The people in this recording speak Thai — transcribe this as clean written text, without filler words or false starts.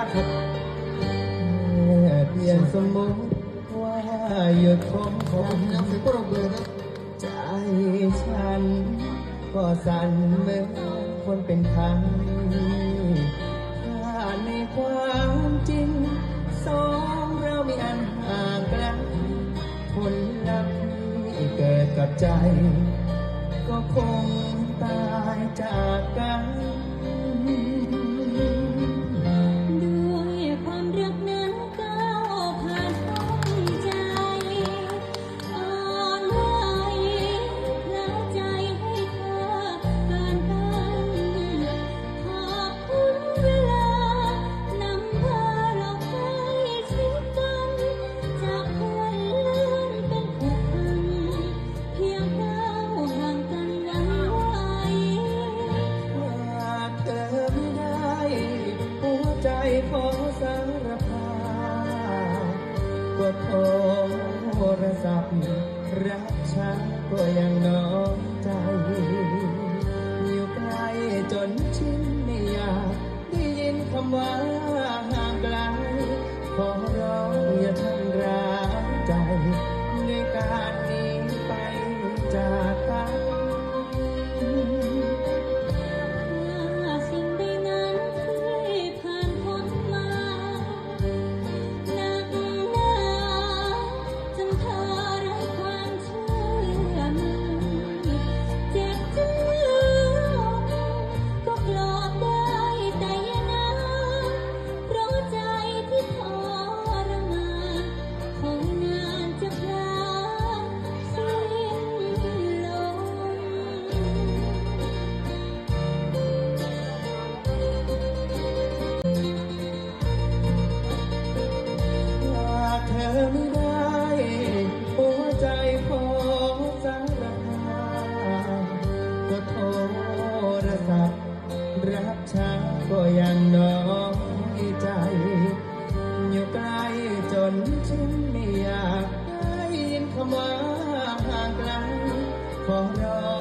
ากครับเปลี่ยนสมมติว่าหยุดคง ขอบคุณนะเสียงปรบมือครับ ใจฉันก็สั่นเหมือนคนเป็นพันถ้าในความจริงสองเรามีอันห่างไกลผลลัพธ์ที่เกิดกับใจก็คงตายจากกัน ด้วยความรักนั้นก้าวผ่านห้องใจอ่อนไหวและใจให้เธอเกินกันขอบคุณเวลานำพาเราให้ชิดกันจากวันเลื่อนเป็นผูกพันเพียงก้าวห่างกันวันไหว หากเธอไม่ได้หัวใจขอสารภาพก็โทรศัพท์รักฉันก็ยังน้อยใจอยู่ใกล้จนชินไม่อยากได้ยินคำว่าห่างไกลขอร้องอย่าทำร้ายใจในการหนี้ไปจากกัน ว่าสิ่งใดนั้นที่ผ่านพ้นมาหนักหนาจนเธอไร้ความเชื่อมันเจ็บจนเหลือก็ปลอบได้แต่อย่านานเพราะใจที่ทรมานคงนานจะพลาดสิ้นลม หากเธอไม่ได้หัวใจขอสารภาพก็โทรศัพท์รักฉันก็ยังน้อยใจอยู่ใกล้จนฉันไม่อยากได้ยินคำว่าห่างไกลขอร้อ